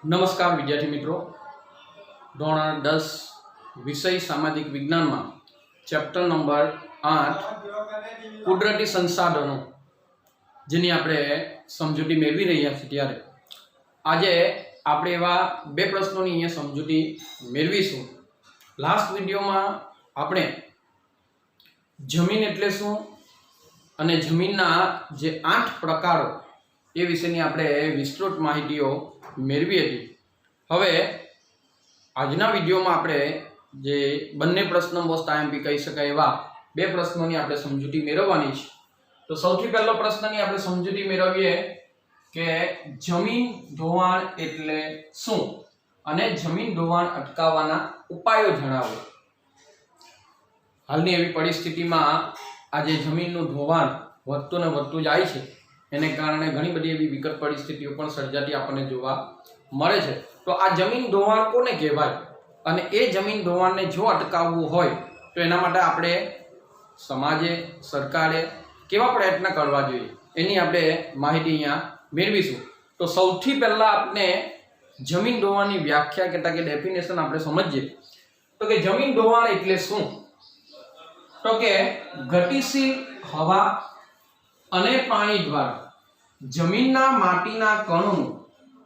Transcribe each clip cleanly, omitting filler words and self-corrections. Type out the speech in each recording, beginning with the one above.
नमस्कार विद्यार्थी मित्रों, धोरण 10 विषय सामाजिक विज्ञान में चैप्टर नंबर 8 कुदरती संसाधनों जेनी आपणे समझूती मेळवी रह्या छीए त्यारे आजे आपणे एवा बे प्रश्नोनी अहींया समझूती मेळवीशुं। लास्ट विडियो में आपणे जमीन एटले शुं अने जमीनना जे 8 प्रकारो ए विशेनी आपणे विस्तृत माहितीओ मेळवी हती। हवे आजना विडियो में आपणे जे बंने प्रश्न मोस्ट आईएमपी कही शकाय एवा बे प्रश्नोनी आपणे समझूती मेळववानी छे। तो सौथी पहेलो प्रश्ननी आपणे समझूती मेळवीए के जमीन धोवाण एटले शुं अने जमीन धोवाण अटकाववाना उपायो जणावो। हालनी एवी परिस्थितिमां आजे जमीननुं धोवाण વધતું ને વધતું જાય છે, એને કારણે ઘણી બધી એવી વિકટ પરિસ્થિતિઓ પણ સર્જાતી આપણને જોવા મળે છે। તો આ જમીન ધોવાણ કોને કહેવાય અને એ જમીન ધોવાણને જો અટકાવવું હોય તો એના માટે આપણે સમાજે સરકારે કેવા પ્રયત્ન કરવા જોઈએ એની આપણે માહિતી અહીંયા મેળવીશું। તો સૌથી પહેલા આપણે જમીન ધોવાણની વ્યાખ્યા કહેતા કે ડેફિનેશન આપણે સમજીએ તો કે જમીન ધોવાણ એટલે શું? તો કે ગતિશીલ હવા અને પાણી द्वारा जमीनना माटीना कणों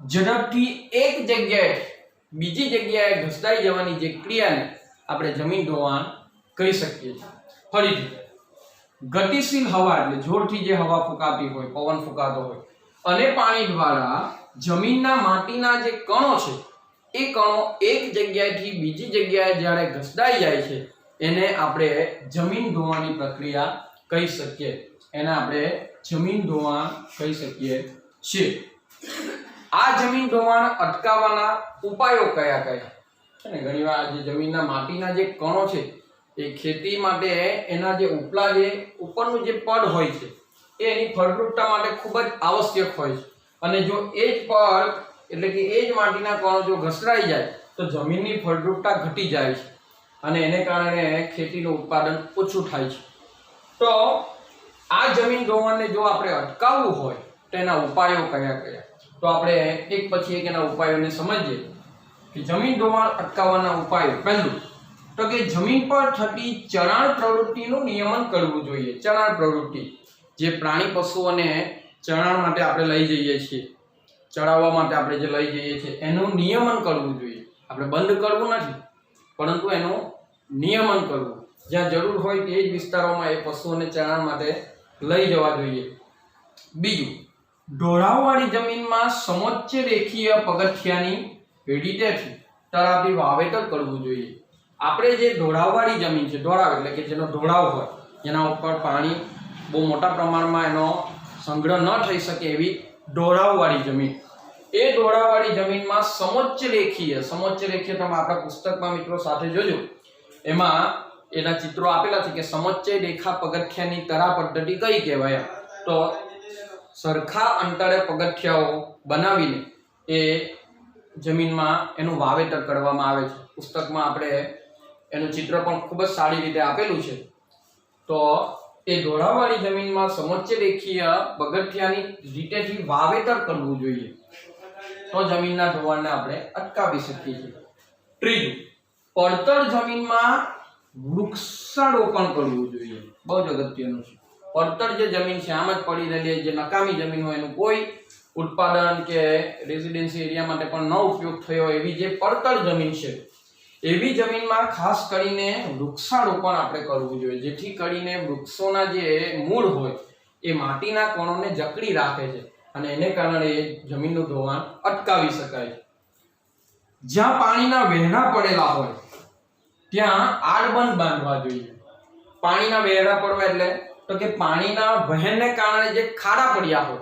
झड़पथी एक जग्याए बीजी जग्याए घसदाई जवानी जे क्रिया ने आपणे जमीन धोवाण कही शकीए छीए। फरीथी गतिशील हवा एटले जोरथी जे हवा फूंकाती होय, पवन फूंकातो होय अने पाणी द्वारा जमीनना माटीना जे कणों छे ए कणों एक जग्याएथी बीजी जग्याए ज्यारे घसदाई जाय छे एने आपणे जमीन धोवानी प्रक्रिया कही शकीए। एना आपणे जमीन धोवाण कही शकीए छीए। आ जमीन धोवाण अटकाववाना उपायो कया कया छे ने घणीवार जे जमीनना माटीना जे कणो छे ए खेती माटे एना जे उपला जे उपरनुं जे पड होय छे ए एनी फळद्रुपता माटे खूब ज आवश्यक होय छे अने जो ए ज पड एटले के ए ज माटीना कणो जो घसराई जाय तो जमीननी फळद्रुपता घटी जाय छे अने एने कारणे खेतीनुं उत्पादन ओछुं थाय छे। तो आ जमीन धोवाणने जो आपणे अटकावવું હોય તો એના ઉપાયો કયા કયા? તો આપણે એક પછી એક એના ઉપાયોને સમજીએ કે જમીન ધોવાણ અટકાવવાના ઉપાયો। પહેલું તો કે જમીન પર થતી ચણાણ પ્રવૃત્તિનું નિયમન કરવું જોઈએ। ચણાણ પ્રવૃત્તિ જે પ્રાણી પશુઓને ચણાણ માટે આપણે લઈ જઈએ છીએ, ચરાવવા માટે આપણે જે લઈ જઈએ છીએ એનું નિયમન કરવું જોઈએ। આપણે બંધ કરવું નથી પરંતુ એનું નિયમન કરવું। જ્યાં જરૂર હોય તે જ વિસ્તારોમાં એ પશુઓને ચરાણ માટે લઈ જવા જોઈએ। બીજું, ઢોળાવવાળી જમીનમાં સમોચ્ચ રેખીય પગથિયાની પેઢીથી તળાવથી વાવેતર કરવું જોઈએ। આપણે જે ઢોળાવવાળી જમીન છે, ઢોળાવ એટલે કે જેનો ઢોળાવ હોય, જેના ઉપર પાણી બહુ મોટા પ્રમાણમાં એનો સંગ્રહ ન થઈ શકે એવી ઢોળાવવાળી જમીન, એ ઢોળાવવાળી જમીનમાં સમોચ્ચ રેખીય તમે આપણા પુસ્તકમાં મિત્રો સાથે જોજો, એમાં एना चित्रों आपेला छे के समोच्च रेखा पगथियानी तरा पद्धति कई कहेवाय। तो सरखा अंतरे पगथियाओ बनावीने ए जमीनमां एनुं वावेतर करवामां आवे छे। पुस्तकमां आपणे एनुं चित्र पण खूब ज सारी रीते आपेलुं छे। तो ए ढोळाववाળી जमीनमां समोच्च रेखीय पगथियानी रीतेथी वावेतर करवुं जोईए तो जमीनना धोवाणने आपणे अटकावी शकीए छीए। त्रीजुं, પડતર जमीनमां वृक्षारोपण करवुं जोईए। बहुत अगत्यनुं छे। પડતર जे जमीन छे आम ज पड़ी रहेली जे नकामी जमीन होय एनुं कोई उत्पादन के रेसिडेन्सी एरिया माटे पण न उपयोग थयो एवी जे પડતર जमीन छे एवी जमीनमां खास करीने वृक्षारोपण आपणे करवुं जोईए, जेथी करीने वृक्षोना जे मूळ होय ए माटीना कणोने जकड़ी राखे छे अने एने कारणे जमीननुं धोवाण अटकावी शकाय। ज्यां पाणीना वહેણા પડેલા હોય ત્યાં આડબંધ બાંધવા જોઈએ। પાણીના વહેણા પડવા એટલે તો કે પાણીના વહેણને કારણે જે ખાડા પડ્યા હોય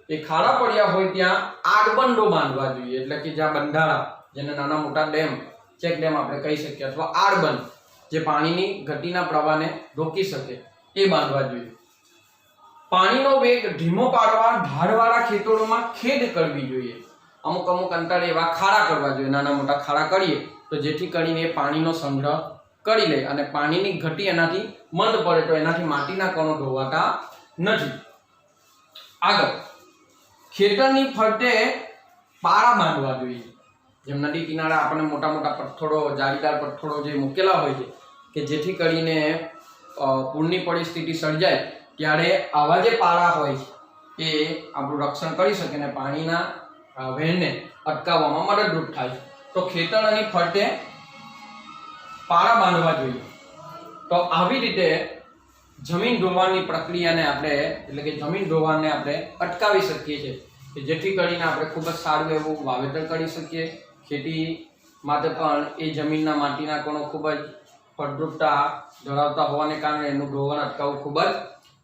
એ ખાડા પડ્યા હોય ત્યાં આડબંધો બાંધવા જોઈએ। એટલે કે જ્યાં બંધારા જેને નાના મોટા ડેમ, ચેક ડેમ આપણે કહી શકીએ અથવા આડબંધ જે પાણીની ગતિના પ્રવાહને રોકી શકે એ બાંધવા જોઈએ। પાણીનો વેગ ધીમો પાડવા ઢાળવાળા ખેતરોમાં ખેડ કરવી જોઈએ। અમુક અમુક અંતરે એવા ખાડા કરવા જોઈએ, નાના મોટા ખાડા કરીએ तो जेथी करीने पाणीनो संग्रह करी ले अने पाणीनी गति एनाथी मंद पड़े तो एनाथी माटीना कणो धोवाता नथी। आगळ, खेतरनी फरते પાળા બાંધવા જોઈએ। જેમ નદી કિનારે આપણે મોટા મોટા પથ્થરો, જાળીદાર પથ્થરો જે મૂકેલા હોય છે કે જેથી કરીને પૂરની પરિસ્થિતિ સર્જાય ત્યારે આવા જે પાળા હોય છે એ આપણું રક્ષણ કરી શકે અને પાણીના વહેણને અટકાવવામાં મદદરૂપ થાય છે। તો ખેતરની ફરતે પાળા બાંધવા જોઈએ। તો આવી રીતે જમીન ધોવાણની પ્રક્રિયાને આપણે એટલે કે જમીન ધોવાણને આપણે અટકાવી શકીએ છીએ કે જેથી કરીને આપણે ખૂબ જ સારું એવું વાવેતર કરી શકીએ। ખેતી માટે પણ એ જમીનના માટીના કણો ખૂબ જ ફળદ્રુપતા ધરાવતા હોવાને કારણે એનું ધોવાણ અટકાવવું ખૂબ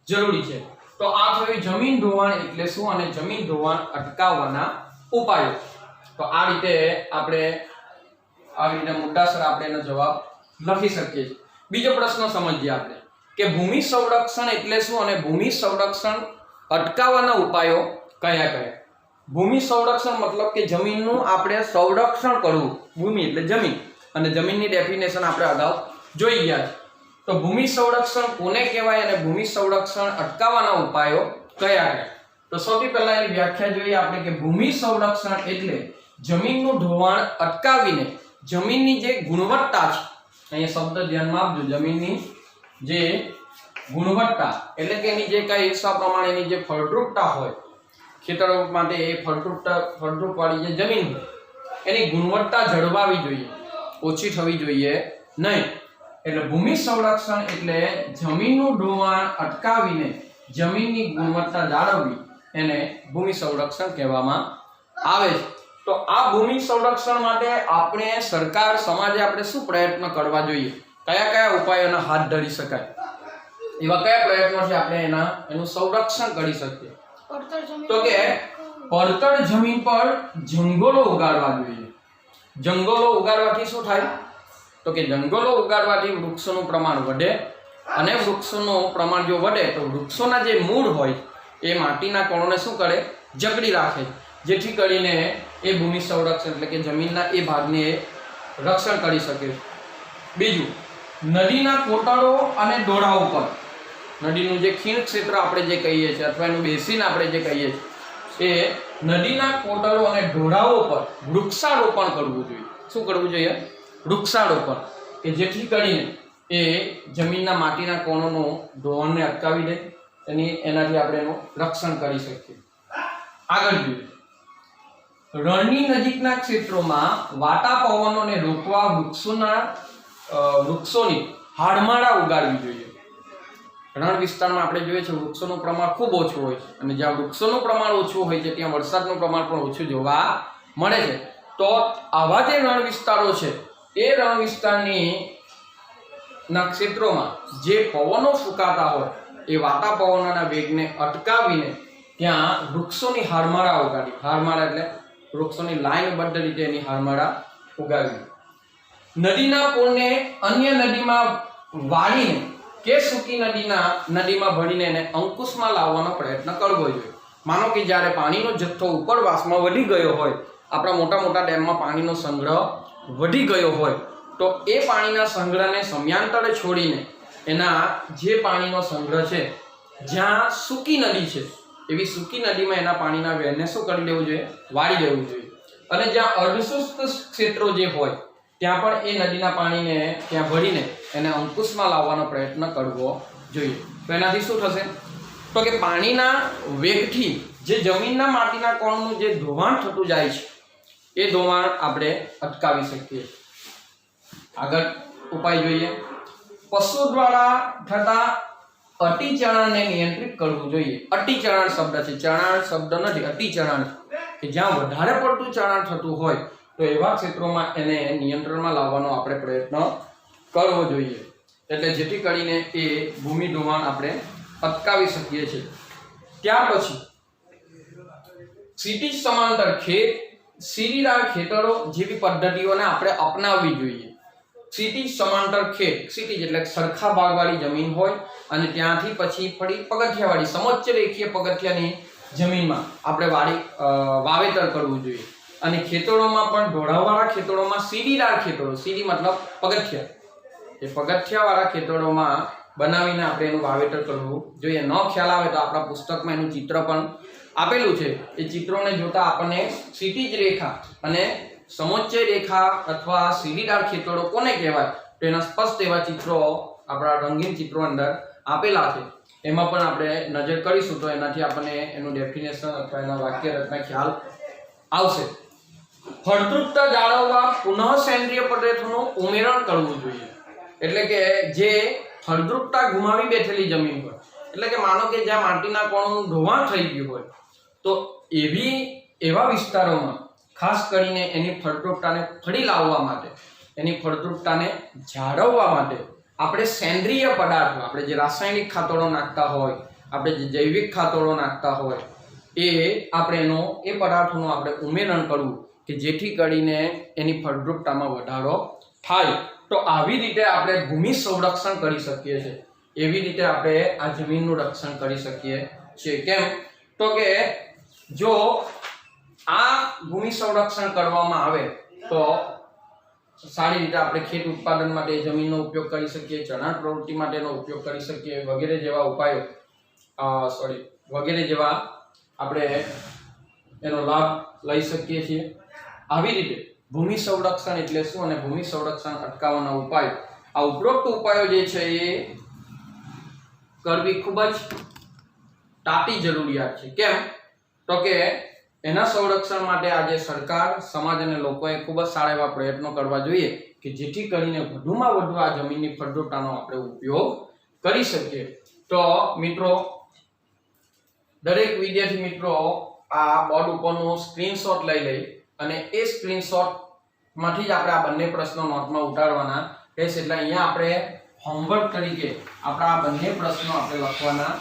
જ જરૂરી છે। તો આ થયું જમીન ધોવાણ એટલે શું અને જમીન ધોવાણ અટકાવવાના ઉપાયો। તો આ રીતે આપણે આવી રીતે મુદ્દાસર આપણે એનો જવાબ લખી શકીએ છીએ। બીજો પ્રશ્ન સમજીએ આપણે કે ભૂમિ સંરક્ષણ એટલે શું અને ભૂમિ સંરક્ષણ અટકાવવાના ઉપાયો કયા કયા। ભૂમિ સંરક્ષણ મતલબ કે જમીનનું આપણે સંરક્ષણ કરવું। ભૂમિ એટલે જમીન અને જમીનની ડેફિનેશન આપણે અગાઉ જોઈ ગયા છે। તો ભૂમિ સંરક્ષણ કોને કહેવાય અને ભૂમિ સંરક્ષણ અટકાવવાના ઉપાયો કયા કયા। તો સૌથી પહેલા એની વ્યાખ્યા જોઈએ આપણે કે ભૂમિ સંરક્ષણ એટલે જમીનનું ધોવાણ અટકાવીને જમીનની જે ગુણવત્તા છે, અહીંયા શબ્દ ધ્યાનમાં આપજો, જમીનની જે ગુણવત્તા એટલે કે એની જે કઈ હિસ્સા પ્રમાણે એની જે ફળદ્રુપતા હોય, ખેતરો માટે એ ફળદ્રુપ વાળી જે જમીન હોય એની ગુણવત્તા જળવાવી જોઈએ, ઓછી થવી જોઈએ નહીં। એટલે ભૂમિ સંરક્ષણ એટલે જમીનનું ધોવાણ અટકાવીને જમીનની ગુણવત્તા જાળવવી એને ભૂમિ સંરક્ષણ કહેવામાં આવે છે। તો આ ભૂમિ સંરક્ષણ માટે આપણે સરકાર સમાજે આપણે શું પ્રયત્ન કરવા જોઈએ, કયા કયા ઉપાયોને હાથ ધરી શકાય, એવા કયા પ્રયત્નોથી આપણે એનું સંરક્ષણ કરી શકીએ। તો કે પડતર જમીન પર જંગલો ઉગાડવા જોઈએ। જંગલો ઉગાડવાથી શું થાય તો કે જંગલો ઉગાડવાથી વૃક્ષોનું પ્રમાણ વધે અને વૃક્ષોનું પ્રમાણ જો વધે તો વૃક્ષોના જે મૂળ હોય એ માટીના કણોને શું કરે, જકડી રાખે, જેથી કરીને એ ભૂમિ સંરક્ષણ એટલે કે જમીનના એ ભાગને રક્ષણ કરી શકે। બીજું, નદીના કોટરો અને ડોળાઓ પર, નદીનું જે ખીણ ક્ષેત્ર આપણે જે કહીએ છીએ અથવા એનું બેસીન આપણે જે કહીએ છીએ એ નદીના કોટરો અને ઢોળાવો પર વૃક્ષારોપણ કરવું જોઈએ। શું કરવું જોઈએ? વૃક્ષારોપણ, કે જેથી કરીને એ જમીનના માટીના કણોનું ધોવાણને અટકાવી દે, એનાથી આપણે એનું રક્ષણ કરી શકીએ। આગળ જોઈએ, રણની નજીકના ક્ષેત્રોમાં વાટા પવનોને રોકવા વૃક્ષોની હાડમાળા ઉગાડવી જોઈએ। રણ વિસ્તારમાં આપણે જોઈએ છે વૃક્ષોનું પ્રમાણ ખૂબ ઓછું હોય છે અને જ્યાં વૃક્ષોનું પ્રમાણ ઓછું હોય છે ત્યાં વરસાદનું પ્રમાણ પણ ઓછું જોવા મળે છે। તો આવા જે રણ વિસ્તારો છે એ રણ વિસ્તારની ક્ષેત્રોમાં જે પવનો ફૂંકાતા હોય એ વાતા પવનોના વેગને અટકાવીને ત્યાં વૃક્ષોની હારમાળા ઉગાડી, હારમાળા એટલે વૃક્ષોની લાઈનબદ્ધ રીતે એની હારમાળા ઉગાડવી। નદીના પૂરને અન્ય નદીમાં વાળીને કે સૂકી નદીમાં ભળીને એને અંકુશમાં લાવવાનો પ્રયત્ન કરવો જોઈએ। માનો કે જ્યારે પાણીનો જથ્થો ઉપરવાસમાં વધી ગયો હોય, આપણા મોટા મોટા ડેમમાં પાણીનો સંગ્રહ વધી ગયો હોય તો એ પાણીના સંગ્રહને સમયાંતરે છોડીને એના જે પાણીનો સંગ્રહ છે જ્યાં સૂકી નદી છે એવી સૂકી નદીમાં એના પાણીના વહેણને શું કરી દેવું જોઈએ? વાળી દેવું જોઈએ। અને જ્યાં અર્ધશુષ્ક ક્ષેત્રો જે હોય ત્યાં પણ એ નદીના પાણીને ત્યાં ભરીને એને અંકુશમાં લાવવાનો પ્રયત્ન કરવો જોઈએ। તો એનાથી શું થશે તો કે પાણીના વેગથી જે જમીનના માટીના કણનું જે ધોવાણ થતું જાય છે એ ધોવાણ આપણે અટકાવી શકીએ। આગળ ઉપાય જોઈએ, પશુ દ્વારા થતા અતિચરણને નિયંત્રિત કરવું જોઈએ। અતિચરણ શબ્દ છે, ચરણ શબ્દ નથી, અતિચરણ કે જ્યાં વધારે પડતું ચરણ થતું હોય તો એવા ક્ષેત્રોમાં એને નિયંત્રણમાં લાવવાનો આપણે પ્રયત્ન કરવો જોઈએ, એટલે જેથી કરીને એ ભૂમિ ધોવાણ આપણે અટકાવી શકીએ છીએ। ત્યાર પછી ક્ષિતિજ સમાંતર ખેત, સીરીદાર ખેતરો જેવી પદ્ધતિઓને આપણે અપનાવવી જોઈએ। ક્ષિતિજ સમાંતર ખેત, ક્ષિતિજ એટલે સરખા ભાગવાળી જમીન હોય અને ત્યાંથી પછી ફરી પગથિયાવાળી સમોચ્ચ રેખીય પગથિયાની જમીનમાં આપણે વાવેતર કરવું જોઈએ। અને ખેતરોમાં પણ ઢોળાવવાળા ખેતરોમાં સીડીદાર ખેતરો, સીડી મતલબ પગથિયા, એ પગથિયાવાળા ખેતરોમાં બનાવીને આપણે એનું વાવેતર કરવું જોઈએ। ન ખ્યાલ આવે તો આપણા પુસ્તકમાં એનું ચિત્ર પણ આપેલું છે એ ચિત્રોને જોતા આપણને ક્ષિતિજ રેખા અને સમોચ્ચય રેખા અથવા સીડીદાર ખેતરો કોને કહેવાય તેના સ્પષ્ટ એવા ચિત્રો આપણા રંગીન ચિત્રો અંદર આપેલા છે. એમાં પણ આપણે નજર કરીશું તો એનાથી આપણને એનું ડેફિનેશન અથવા એના વાક્ય રચના ખ્યાલ આવશે. ફળદ્રુપતા જાળવવા પુનઃ સેન્દ્રિય પદાર્થોનું ઉમેરણ કરવું જોઈએ. એટલે કે જે ફળદ્રુપતા ગુમાવી બેઠેલી જમીન હોય, એટલે કે માનો કે જ્યાં માટીના કણોનું ધોવાણ થઈ ગયું હોય તો એવા વિસ્તારોમાં ખાસ કરીને એની ફળદ્રુપતાને ફરી લાવવા માટે, એની ફળદ્રુપતાને જાળવવા માટે આપણે સેન્દ્રિય પદાર્થો, આપણે જે રાસાયણિક ખાતરો નાખતા હોય, આપણે જે જૈવિક ખાતરો નાખતા હોય એ પદાર્થોનું આપણે ઉમેરણ કરવું કે જેથી કરીને એની ફળદ્રુપતામાં વધારો થાય. તો આવી રીતે આપણે ભૂમિ સંરક્ષણ કરી શકીએ છીએ. એવી રીતે આપણે આ જમીનનું રક્ષણ કરી શકીએ છીએ. કેમ? તો કે જો આ ભૂમિ સંરક્ષણ કરવામાં આવે તો સારી રીતે આપણે ખેત ઉત્પાદન માટે જમીનનો ઉપયોગ કરી શકીએ, ચણાણ પ્રવૃત્તિ માટેનો ઉપયોગ કરી શકીએ, વગેરે જેવા ઉપાયો વગેરે જેવા આપણે એનો લાભ લઈ શકીએ છીએ. આવી રીતે ભૂમિ સંરક્ષણ એટલે શું અને ભૂમિ સંરક્ષણ અટકાવવાના ઉપાયો, આ ઉપરોક્ત ઉપાયો જે છે એ કરવી ખૂબ જ તાતી જરૂરિયાત છે. કેમ? તો કે એના સંરક્ષણ માટે આજે સરકાર, સમાજ અને લોકોએ ખૂબ જ સારા એવા પ્રયત્નો કરવા જોઈએ કે જેથી કરીને વધુમાં વધુ આ જમીનની ફળદ્રુપતાનો આપણે ઉપયોગ કરી શકીએ. તો મિત્રો, દરેક વિદ્યાર્થી મિત્રો આ બોર્ડ ઉપરનો સ્ક્રીનશોટ લઈ અને એ સ્ક્રીનશોટ માંથી જ આપણે આ બંને પ્રશ્નો નોટમાં ઉતારવાના રહેશે. એટલે અહીંયા આપણે હોમવર્ક તરીકે આપણા આ બંને પ્રશ્નો આપણે લખવાના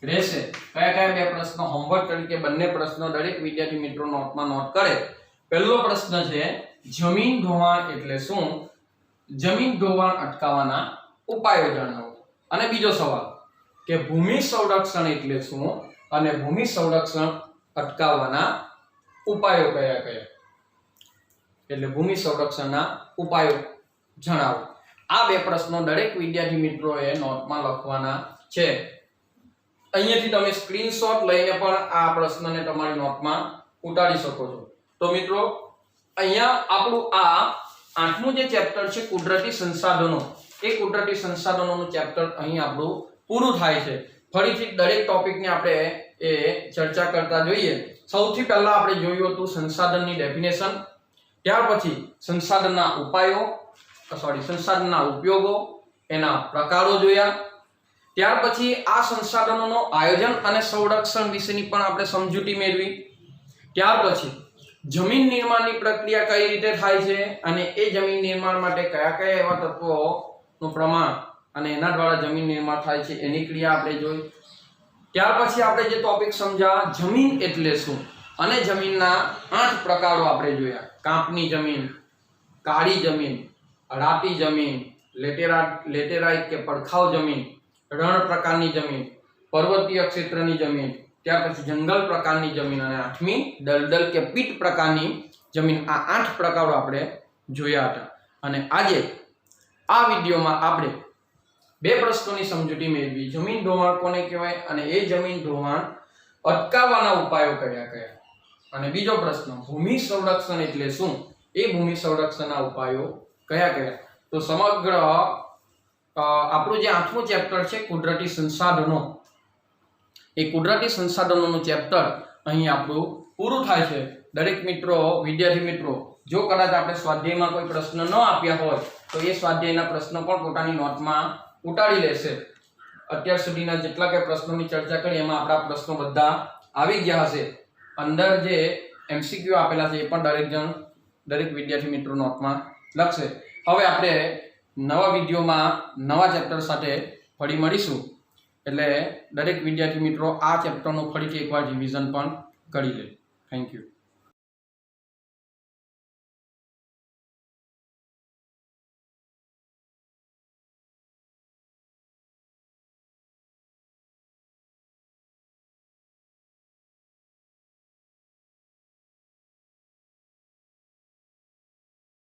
રહેશે. કયા કયા બે પ્રશ્નો હોમવર્ક તરીકે બંને પ્રશ્નો દરેક વિદ્યાર્થી મિત્રો નોટમાં નોટ કરે. પહેલો પ્રશ્ન છે જમીન ધોવાણ એટલે શું? જમીન ધોવાણ અટકાવવાના ઉપાયો જણાવો. અને બીજો સવાલ કે ભૂમિ સંરક્ષણ એટલે શું અને ભૂમિ સંરક્ષણ અટકાવવાના ઉપાયો કયા કયા? એટલે ભૂમિ સંરક્ષણના ઉપાયો જણાવો. આ બે પ્રશ્નો દરેક વિદ્યાર્થી મિત્રોએ નોટમાં લખવાના છે. અહીંયાથી તમે સ્ક્રીનશોટ લઈને પણ આ પ્રશ્નને તમારી નોટમાં ઉતારી શકો છો. તો મિત્રો, અહીંયા આપણું આ 8મું જે ચેપ્ટર છે કુદરતી સંસાધનો, એ કુદરતી સંસાધનોનું ચેપ્ટર અહીં આપણું પૂરું થાય છે. ફરીથી દરેક ટોપિકને આપણે એ ચર્ચા કરતા જોઈએ. સૌથી પહેલા આપણે જોયું હતું સંસાધનની ડેફિનેશન, ત્યાર પછી સંસાધનના સંસાધનના ઉપયોગો, એના પ્રકારો જોયા. ત્યાર પછી આ સંસાધનોનો આયોજન અને સંરક્ષણ વિશેની પણ આપણે સમજૂતી મેળવી. ત્યાર પછી જમીન નિર્માણની પ્રક્રિયા કઈ રીતે થાય છે અને એ જમીન નિર્માણ માટે કયા કયા એવા તત્વોનું પ્રમાણ અને એના દ્વારા જમીન નિર્માણ થાય છે એની ક્રિયા આપણે જોઈ. ત્યાર પછી આપણે જે ટોપિક સમજ્યા જમીન એટલે શું અને જમીનના 8 પ્રકારો આપણે જોયા. કાંપની જમીન, કાળી જમીન, રાતી જમીન, લેટેરાઇટ કે પડખાવ જમીન, રણ પ્રકારની જમીન, પર્વતીય ક્ષેત્રની જમીન, ત્યાર પછી જંગલ પ્રકારની જમીન અને 8મી દલદલ કે પીટ પ્રકારની જમીન. આ 8 પ્રકારો આપણે જોયા હતા. અને આજે આ વિડીયોમાં આપણે બે પ્રશ્નોની સમજૂતી મેળવી. જમીન ધોવાણ કોને કહેવાય અને એ જમીન ધોવાણ અટકાવવાના ઉપાયો કયા કયા. અને બીજો પ્રશ્ન ભૂમિ સંરક્ષણ એટલે શું, એ ભૂમિ સંરક્ષણના ઉપાયો કયા કયા. તો સમગ્ર આપણું જે 8મું ચેપ્ટર છે કુદરતી સંસાધનો, એ કુદરતી સંસાધનોનું ચેપ્ટર અહીં આપણું પૂરું થાય છે. દરેક મિત્રો, વિદ્યાર્થી મિત્રો, જો કદાચ આપણે સ્વાધ્યાયમાં કોઈ પ્રશ્ન ન આપ્યા હોય તો એ સ્વાધ્યાયના પ્રશ્નો પણ પોતાની નોટમાં ઉતારી લેશે. અત્યાર સુધીના જેટલા કે પ્રશ્નોની ચર્ચા કરી એમાં આપણા પ્રશ્નો બધા આવી ગયા હશે. અંદર જે MCQ આપેલા છે એ પણ દરેક વિદ્યાર્થી મિત્રો નોટમાં લખશે. હવે આપણે નવા વિડીયોમાં નવા ચેપ્ટર સાથે ફરી મળીશું. એટલે દરેક વિદ્યાર્થી મિત્રો આ ચેપ્ટરનું ફરીથી એકવાર રિવિઝન પણ કરી લે. Thank you.